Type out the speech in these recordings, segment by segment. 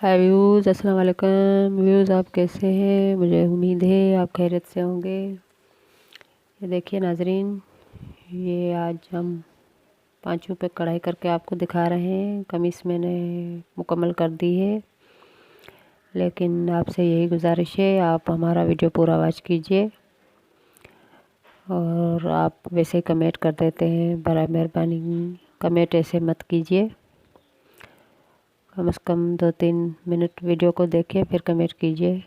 हाय views, अस्सलाम वालेकुम views. आप कैसे हैं? मुझे उम्मीद है आप खैरियत से होंगे। ये देखिए नाजरीन, ये आज हम पाँचों पे कढ़ाई करके आपको दिखा रहे हैं। कमीज़ मैंने मुकम्मल कर दी है, लेकिन आपसे यही गुजारिश है आप हमारा वीडियो पूरा वॉच कीजिए। और आप वैसे कमेंट कर देते हैं, बड़ा मेहरबानी कमेंट ऐसे मत कीजिए। कम से कम 2-3 मिनट वीडियो को देखिए फिर कमेंट कीजिए,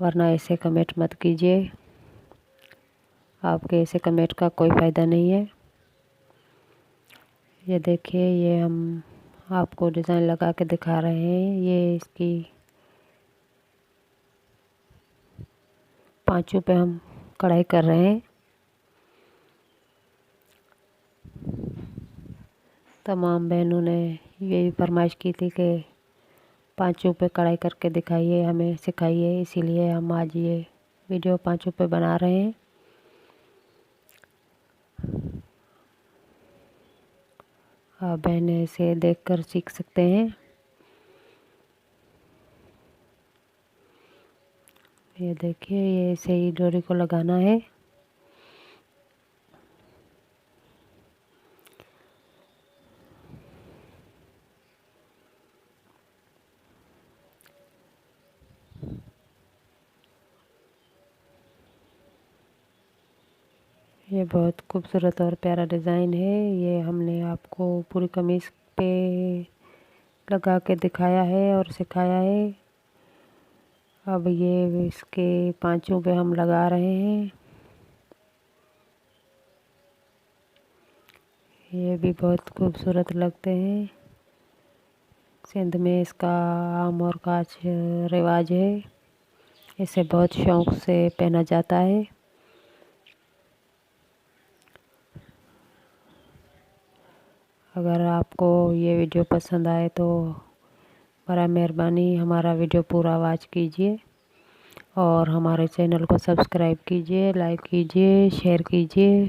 वरना ऐसे कमेंट मत कीजिए। आपके ऐसे कमेंट का कोई फ़ायदा नहीं है। ये देखिए, ये हम आपको डिज़ाइन लगा के दिखा रहे हैं। ये इसकी पाँचों पे हम कढ़ाई कर रहे हैं। तमाम बहनों ने यही फरमाइश की थी कि पाँचों पे कढ़ाई करके दिखाइए, हमें सिखाइए, इसीलिए हम आज ये वीडियो पाँचों पे बना रहे हैं। आप बहनें इसे देखकर सीख सकते हैं। ये देखिए, ये ऐसे ही डोरी को लगाना है। ये बहुत खूबसूरत और प्यारा डिज़ाइन है। ये हमने आपको पूरी कमीज़ पे लगा के दिखाया है और सिखाया है। अब ये इसके पाँचों पे हम लगा रहे हैं। ये भी बहुत खूबसूरत लगते हैं। सिंध में इसका आम और काज रिवाज है। इसे बहुत शौक़ से पहना जाता है। अगर आपको ये वीडियो पसंद आए तो बड़ा मेहरबानी हमारा वीडियो पूरा वॉच कीजिए और हमारे चैनल को सब्सक्राइब कीजिए, लाइक कीजिए, शेयर कीजिए,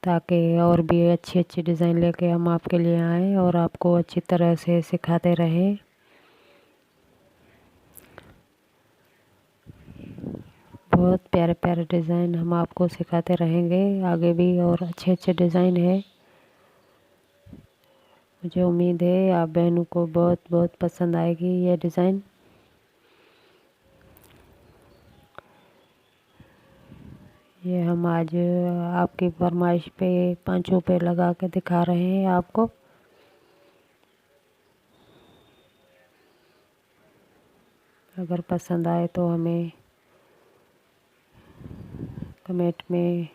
ताकि और भी अच्छी अच्छी डिज़ाइन लेके हम आपके लिए आएँ और आपको अच्छी तरह से सिखाते रहें। बहुत प्यारे प्यारे डिज़ाइन हम आपको सिखाते रहेंगे आगे भी, और अच्छे अच्छे डिज़ाइन है। मुझे उम्मीद है आप बहनों को बहुत बहुत पसंद आएगी ये डिज़ाइन। ये हम आज आपकी फरमाइश पे पाँचों पे लगा के दिखा रहे हैं आपको। अगर पसंद आए तो हमें कमेंट में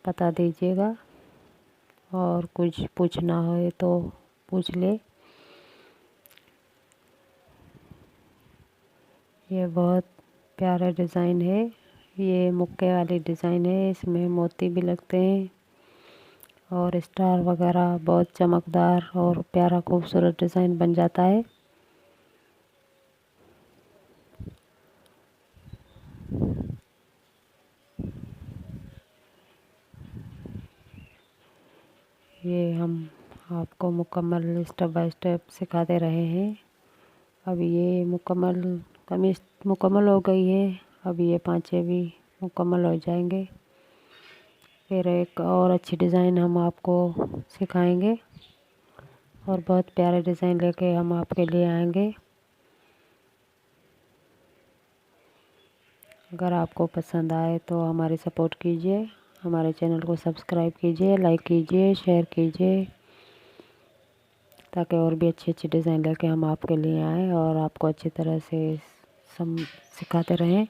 बता दीजिएगा, और कुछ पूछना हो तो पूछ ले। ये बहुत प्यारा डिज़ाइन है। ये मुक्के वाली डिज़ाइन है, इसमें मोती भी लगते हैं और स्टार वगैरह, बहुत चमकदार और प्यारा खूबसूरत डिज़ाइन बन जाता है। ये हम आपको मुकम्मल स्टेप बाय स्टेप सिखाते रहे हैं। अब ये मुकम्मल कमीज़ मुकम्मल हो गई है। अब ये पाँचें भी मुकम्मल हो जाएंगे। फिर एक और अच्छी डिज़ाइन हम आपको सिखाएंगे और बहुत प्यारे डिज़ाइन लेके हम आपके लिए आएंगे। अगर आपको पसंद आए तो हमारी सपोर्ट कीजिए, हमारे चैनल को सब्सक्राइब कीजिए, लाइक कीजिए, शेयर कीजिए, ताकि और भी अच्छी अच्छी डिज़ाइन लेके हम आपके लिए आएँ और आपको अच्छी तरह से सिखाते रहें।